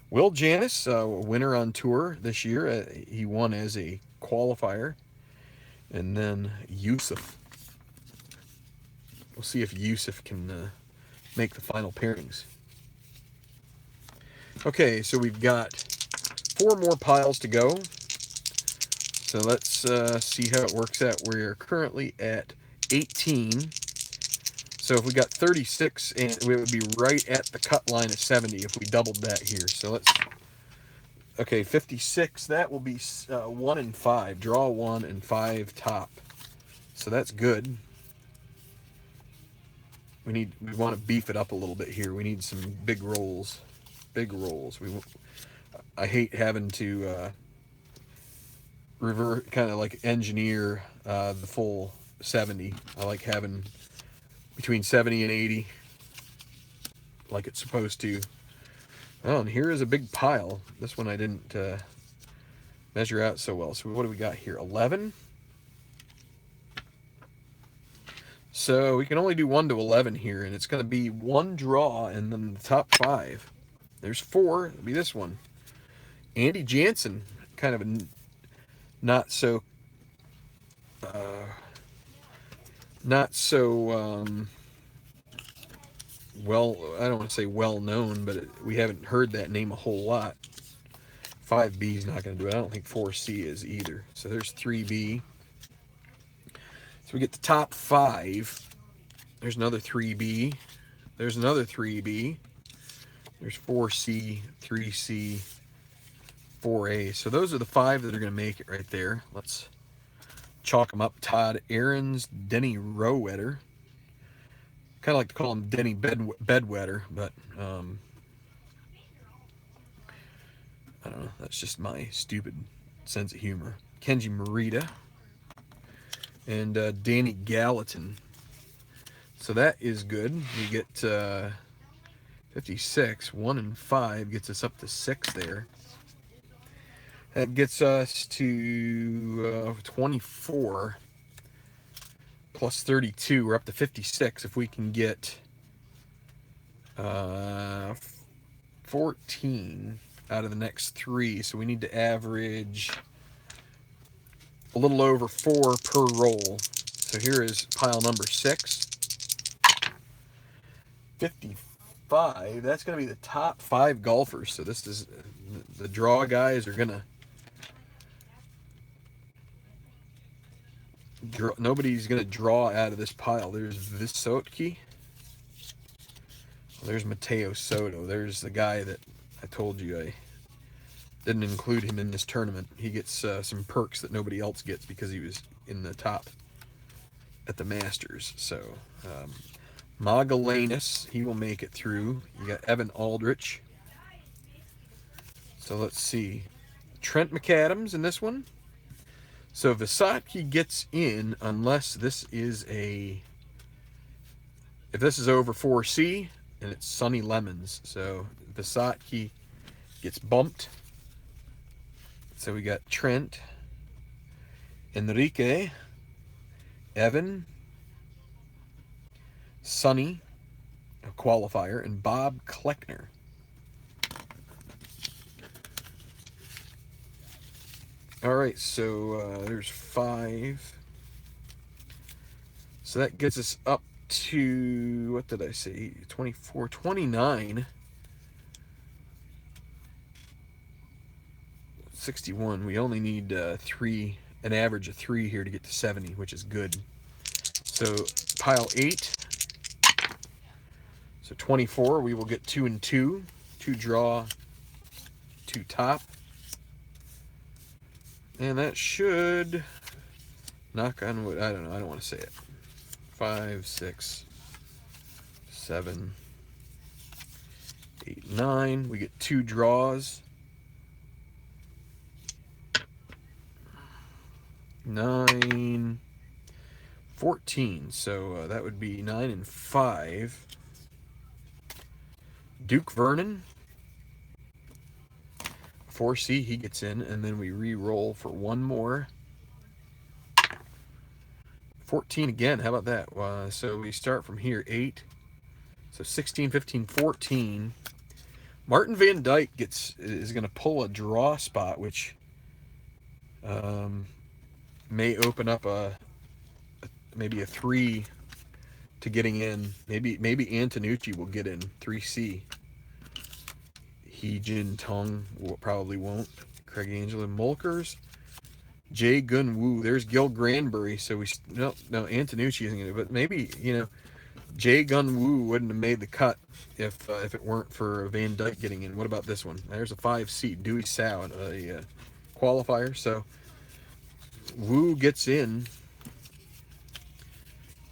Will Janis, a winner on tour this year. He won as a qualifier. And then Yusuf. We'll see if Yusuf can make the final pairings. Okay, so we've got 4 more piles to go. So let's see how it works out. We're currently at 18. So if we got 36, and we would be right at the cut line of 70 if we doubled that here. So let's, okay, 56, that will be 1 and 5. Draw 1 and 5 top. So that's good. We want to beef it up a little bit here. We need some big rolls. Big rolls. I hate having to revert, kind of like engineer the full 70. I like having between 70 and 80 like it's supposed to. Oh, and here is a big pile. This one I didn't measure out so well. So what do we got here? 11. So we can only do 1 to 11 here, and it's going to be 1 draw and then the top 5. There's 4. It'll be this one. Andy Jansen, kind of a not so well, I don't want to say well known, but we haven't heard that name a whole lot. 5B is not going to do it. I don't think 4C is either. So there's 3B. So we get the top 5. There's another 3B. There's another 3B. There's 4C, 3C, 4A. So those are the 5 that are going to make it right there. Let's chalk them up. Todd Aarons, Denny Rowetter. Kind of like to call him Denny Bedwetter, but I don't know. That's just my stupid sense of humor. Kenji Morita and Danny Gallatin. So that is good. We get 56. 1 and 5 gets us up to 6 there. That gets us to 24 plus 32. We're up to 56. If we can get 14 out of the next 3, so we need to average a little over 4 per roll. So here is pile number 6. 55. That's going to be the top 5 golfers. So this is the draw guys are going to. Nobody's going to draw out of this pile. There's Visotki. There's Mateo Soto. There's the guy that I told you I didn't include him in this tournament. He gets some perks that nobody else gets because he was in the top at the Masters. So Magalhanes, he will make it through. You got Evan Aldrich. So let's see. Trent McAdams in this one. So Visotki gets in unless this is if this is over 4C and it's Sunny Lemons. So Visotki gets bumped. So we got Trent, Enrique, Evan, Sunny, a qualifier, and Bob Kleckner. All right, so there's 5. So that gets us up to, what did I say, 24, 29, 61. We only need 3, an average of 3 here to get to 70, which is good. So pile 8. So 24, we will get 2 and 2. 2 draw, 2 top. And that should, knock on wood, I don't know, I don't want to say it. 5, 6, 7, 8, 9. We get 2 draws. 9, 14. So that would be 9 and 5. Duke Vernon. 4C, he gets in, and then we re-roll for 1 more. 14 again. How about that? So we start from here, 8. So 16, 15, 14. Martin Van Dyke is going to pull a draw spot, which may open up maybe a 3 to getting in. Maybe Antonucci will get in 3C. He Jin Tong probably won't. Craig Angela Mulkers. Jae Gun Woo. There's Gil Granbury. So no Antonucci isn't going to. But maybe Jae Gun Woo wouldn't have made the cut if it weren't for Van Dyke getting in. What about this one? There's a 5C. Dewey Sao, a qualifier. So Woo gets in.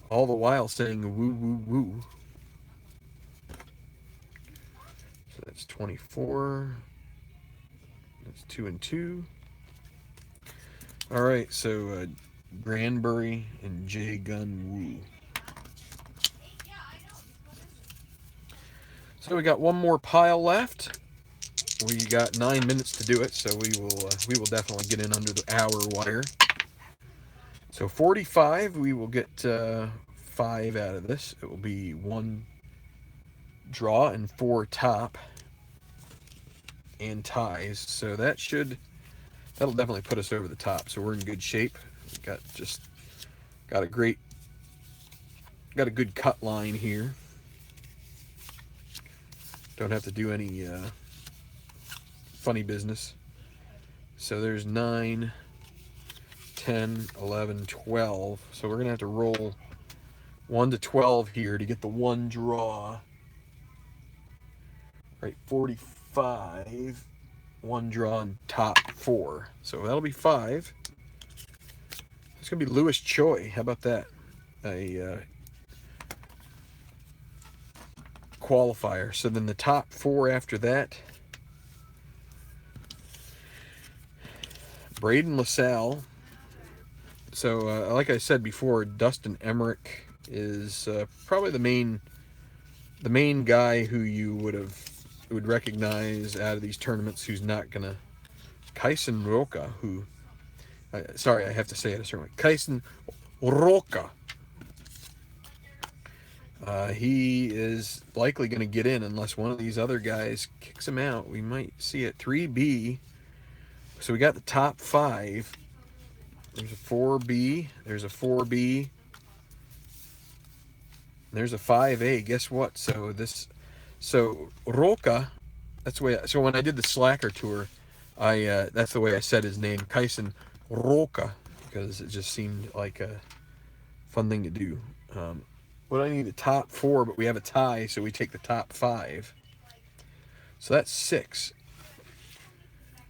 All the while saying woo woo woo. So that's 24. That's 2 and 2. All right, so Granbury and Jae Gun Woo. So we got one more pile left. We got 9 minutes to do it, so we will definitely get in under the hour wire. So 45, we will get 5 out of this. It will be 1 draw and 4 top and ties. So that'll definitely put us over the top. So we're in good shape. We got a good cut line here. Don't have to do any funny business. So there's 9, 10, 11, 12. So we're going to have to roll 1 to 12 here to get the 1 draw. Right, 45. 1 draw and top 4. So that'll be 5. It's going to be Louis Choi. How about that? A qualifier. So then the top 4 after that. Braden LaSalle. So like I said before, Dustin Emmerich is probably the main guy who you would recognize out of these tournaments who's not gonna. Kaisen Roca, who sorry, I have to say it a certain way. Kaisen Roca. He is likely going to get in unless one of these other guys kicks him out. We might see it. 3B. So we got the top 5. There's a 4B. There's a 4B. There's a 5A. Guess what? So Roca. That's the way. So when I did the Slacker tour, that's the way I said his name, Kaisen Roca, because it just seemed like a fun thing to do. But I need the top 4, but we have a tie, so we take the top 5. So that's 6.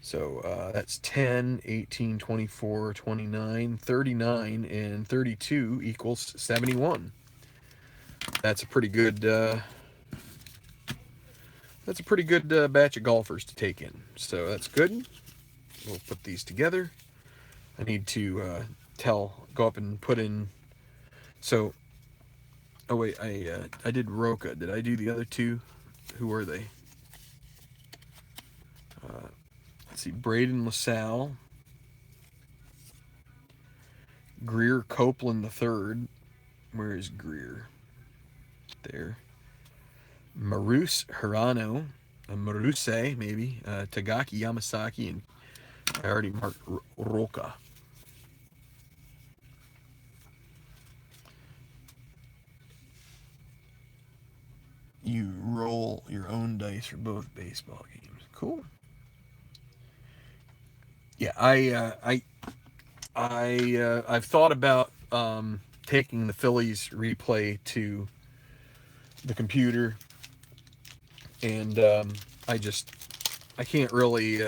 So that's 10, 18, 24, 29, 39, and 32 equals 71. That's a pretty good. That's a pretty good batch of golfers to take in. So that's good. We'll put these together. I need to go up and put in. So, oh wait, I did Roca. Did I do the other 2? Who were they? Let's see, Braden LaSalle, Greer Copeland III. Where is Greer? There. Maruse Hirano, Maruse maybe, Tagaki Yamasaki, and I already marked Roca. You roll your own dice for both baseball games. Cool. Yeah, I've thought about taking the Phillies replay to the computer, and I can't really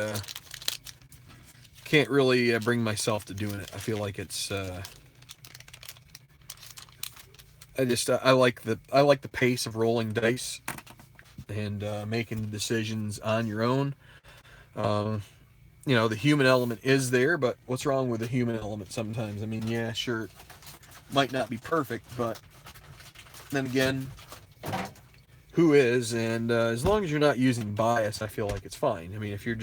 bring myself to doing it. I feel like it's I like the pace of rolling dice and making decisions on your own. The human element is there, but what's wrong with the human element sometimes? I mean, yeah, sure, it might not be perfect, but then again, who is? And as long as you're not using bias, I feel like it's fine. I mean, if you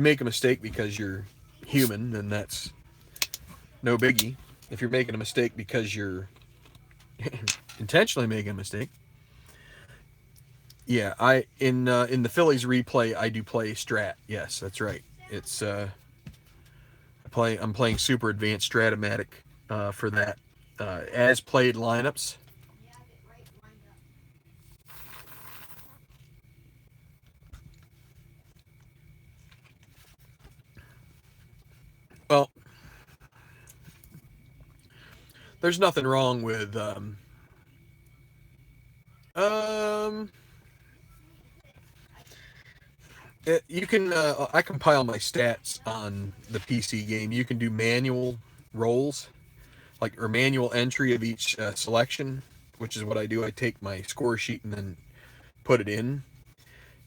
make a mistake because you're human, then that's no biggie. if you're making a mistake because you're intentionally making a mistake. Yeah, I in the Phillies replay, I do play strat. Yes, that's right. It's I'm playing super advanced Stratomatic for that as played lineups. Well, there's nothing wrong with um you can I compile my stats on the PC game. You can do manual rolls, like or manual entry of each selection, which is what I do. I take my score sheet and then put it in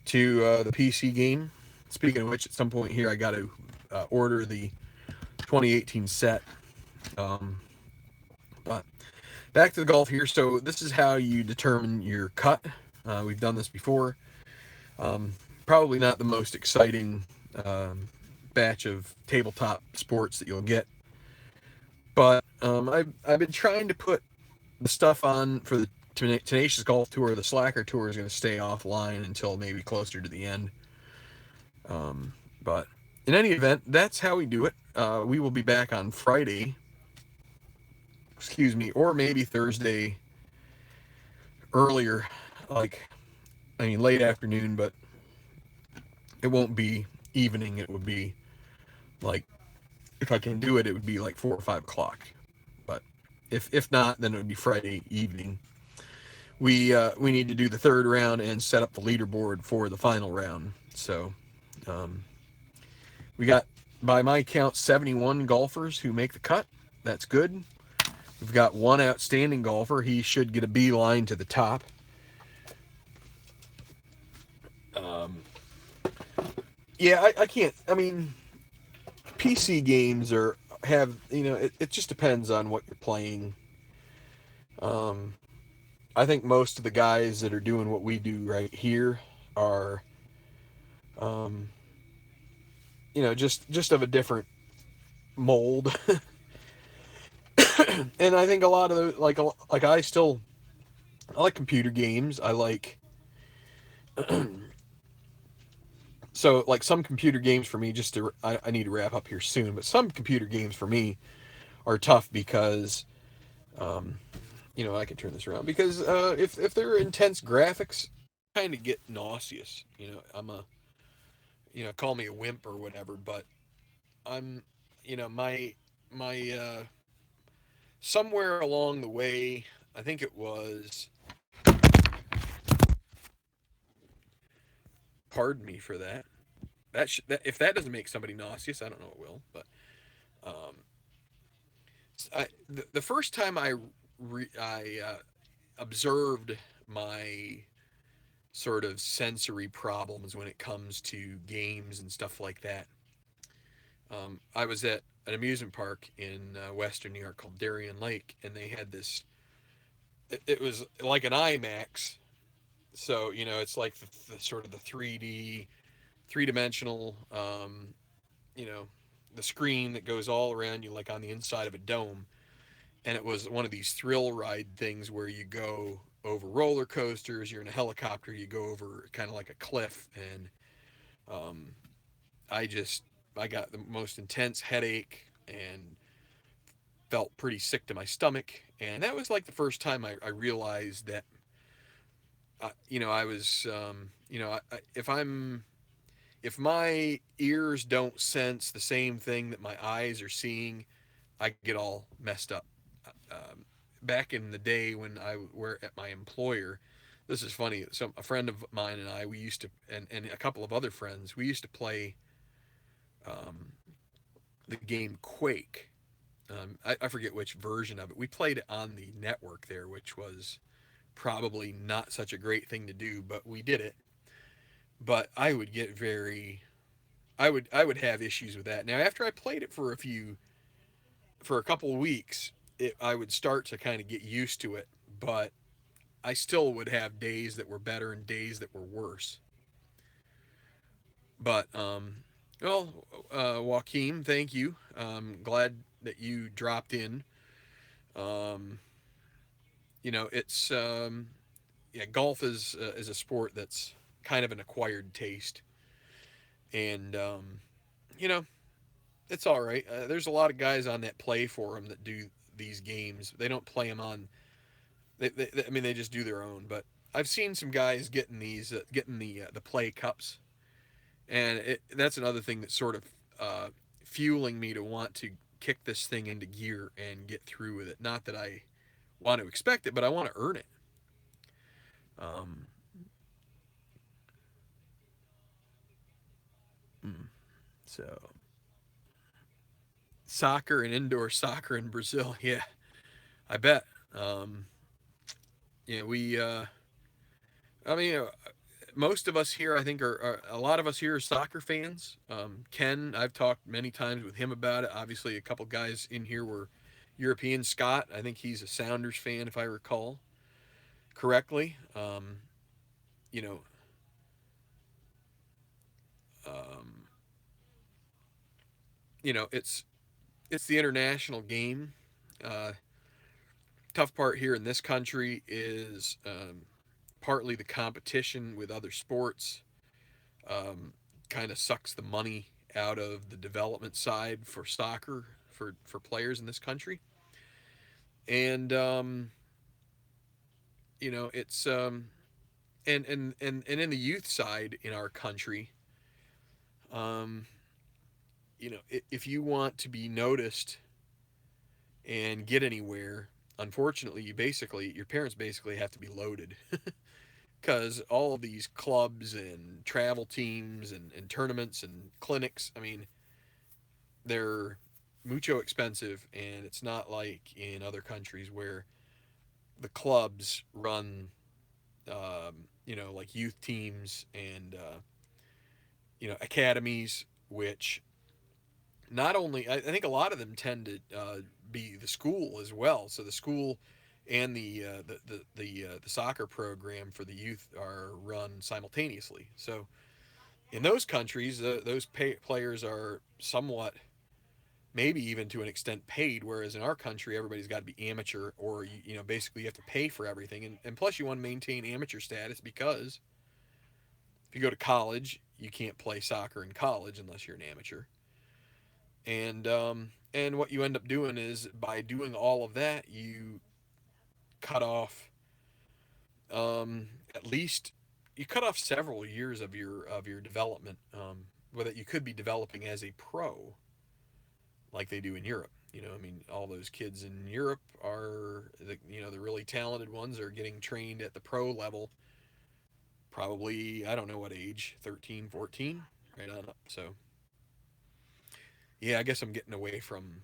to the PC game. Speaking of which, at some point here, I got to order the 2018 set. Um, but back to the golf here. So this is how you determine your cut. We've done this before. Um, Probably not the most exciting batch of tabletop sports that you'll get, but I've been trying to put the stuff on for the Tenacious Golf Tour. The Slacker Tour is going to stay offline until maybe closer to the end. But in any event, that's how we do it. We will be back on Friday, excuse me, or maybe Thursday earlier, like, I mean, late afternoon, but it won't be evening. It would be like, if I can do it, it would be like 4 or 5 o'clock. But if not, then it would be Friday evening. We need to do the third round and set up the leaderboard for the final round. So um, we got, by my count, 71 golfers who make the cut. That's good. We've got one outstanding golfer. He should get a beeline to the top. Yeah, I can't. I mean, PC games have, it just depends on what you're playing. Um, I think most of the guys that are doing what we do right here are, um, just of a different mold. And I think a lot of the, like I like computer games. I like so like some computer games for me. I need to wrap up here soon, but some computer games for me are tough because I can turn this around because if they're intense graphics, I kind of get nauseous. I'm a call me a wimp or whatever, but I'm my somewhere along the way, I think it was. Pardon me for that. That if that doesn't make somebody nauseous, I don't know what will. But um, the first time I observed my sort of sensory problems when it comes to games and stuff like that, I was at an amusement park in Western New York called Darien Lake, and they had this. It was like an IMAX, so it's like the sort of the 3D, three-dimensional, you know, the screen that goes all around you, like on the inside of a dome. And it was one of these thrill ride things where you go over roller coasters, you're in a helicopter, you go over kind of like a cliff, and um, I just I got the most intense headache and felt pretty sick to my stomach. And that was like the first time I realized that, I was, if my ears don't sense the same thing that my eyes are seeing, I get all messed up. Back in the day when I were at my employer, this is funny. A friend of mine and I, we used to, and a couple of other friends, we used to play um, the game Quake. I forget which version of it. We played it on the network there, which was probably not such a great thing to do, but we did it. But I would have issues with that. Now, after I played it for a couple of weeks, I would start to kind of get used to it, but I still would have days that were better and days that were worse. But well, Joaquin, thank you. Glad that you dropped in. Um, it's yeah, golf is a sport that's kind of an acquired taste, and you know, it's all right. There's a lot of guys on that play forum that do these games. They don't play them on. I mean, they just do their own. But I've seen some guys getting these, getting the play cups, and that's another thing that's sort of uh, fueling me to want to kick this thing into gear and get through with it. Not that I want to expect it, but I want to earn it. Um, so soccer and indoor soccer in Brazil, yeah, I bet. Um, yeah, we. I mean, most of us here, I think, are a lot of us here are soccer fans. Ken, I've talked many times with him about it. Obviously, a couple guys in here were European. Scott, I think he's a Sounders fan, if I recall correctly. You know, um, it's the international game. Uh, Tough part here in this country is partly the competition with other sports. Um, Kind of sucks the money out of the development side for soccer for players in this country, and it's and in the youth side in our country, um, if you want to be noticed and get anywhere, unfortunately, your parents basically have to be loaded. Because all of these clubs and travel teams and tournaments and clinics, I mean, they're mucho expensive, and it's not like in other countries where the clubs run, like youth teams and academies, which not only I think a lot of them tend to be the school as well. So the school and the soccer program for the youth are run simultaneously. So in those countries, players are somewhat, maybe even to an extent, paid. Whereas in our country, everybody's got to be amateur, or basically you have to pay for everything. And plus, you want to maintain amateur status because if you go to college, you can't play soccer in college unless you're an amateur. And what you end up doing is by doing all of that, you cut off at least you cut off several years of your development, whether you could be developing as a pro like they do in Europe. I mean, all those kids in Europe are the really talented ones are getting trained at the pro level. Probably, I don't know what age, 13, 14, right on up. So yeah, I guess I'm getting away from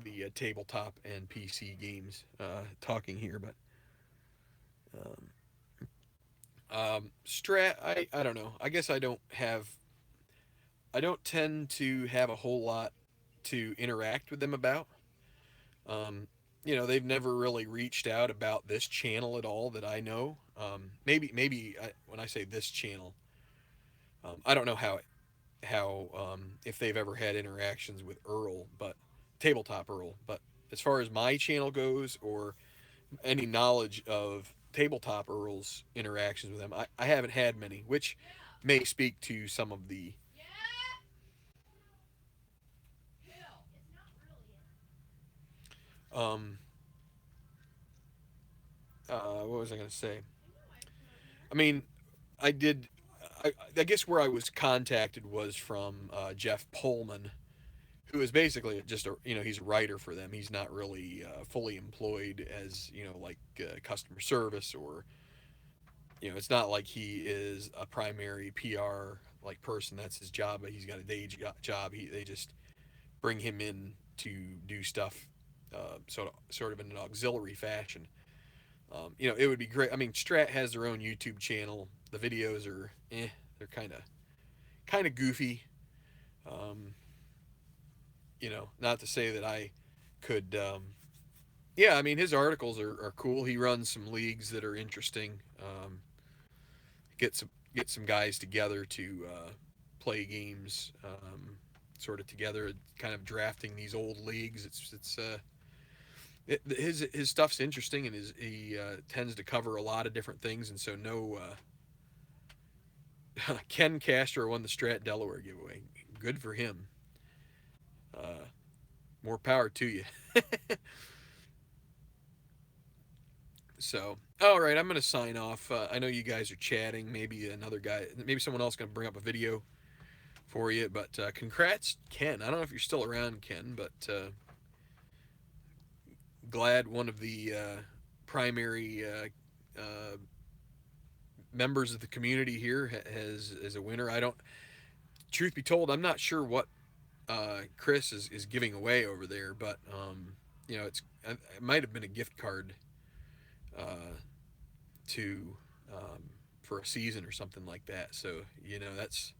the tabletop and PC games talking here, but Strat, I don't know. I guess I don't tend to have a whole lot to interact with them about. They've never really reached out about this channel at all that I know. When I say this channel, I don't know how if they've ever had interactions with Earl, but tabletop Earl. But as far as my channel goes, or any knowledge of tabletop Earl's interactions with them, I haven't had many, which may speak to some of the um, what was I going to say? I mean, I did. I guess where I was contacted was from Jeff Pullman, who is basically just he's a writer for them. He's not really fully employed as like customer service, or it's not like he is a primary PR like person. That's his job, but he's got a day job. They just bring him in to do stuff, sort of in an auxiliary fashion. It would be great. I mean, Strat has their own YouTube channel. The videos are, they're kind of goofy. Um, Not to say that I could. Yeah, I mean, his articles are cool. He runs some leagues that are interesting. Get some guys together to play games. sort of together, kind of drafting these old leagues. His stuff's interesting, and he tends to cover a lot of different things, and so no. Ken Castro won the Strat Delaware giveaway. Good for him. More power to you. So, all right, I'm going to sign off. I know you guys are chatting. Maybe another guy, maybe someone else going to bring up a video for you. But congrats, Ken. I don't know if you're still around, Ken, but glad one of the primary members of the community here is a winner. I don't. Truth be told, I'm not sure what Chris is giving away over there, but it might have been a gift card to for a season or something like that. So that's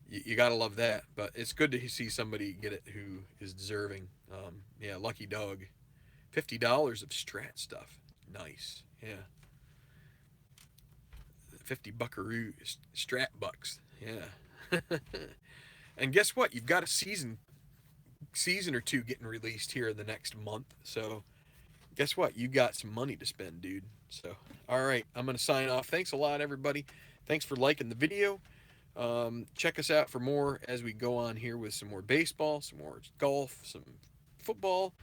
you got to love that. But it's good to see somebody get it who is deserving. Yeah, lucky dog. $50 of Strat stuff. Nice. Yeah. 50 buckaroo Strat bucks. Yeah. And guess what? You've got a season or two getting released here in the next month. So guess what? You got some money to spend, dude. So, all right, I'm going to sign off. Thanks a lot, everybody. Thanks for liking the video. Check us out for more as we go on here with some more baseball, some more golf, some football,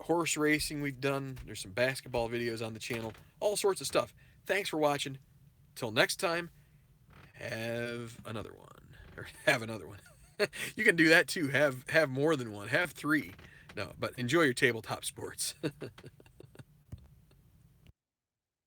horse racing we've done. There's some basketball videos on the channel, all sorts of stuff. Thanks for watching. Till next time, have another one. Or have another one. You can do that too. Have more than one. Have 3. No, but enjoy your tabletop sports.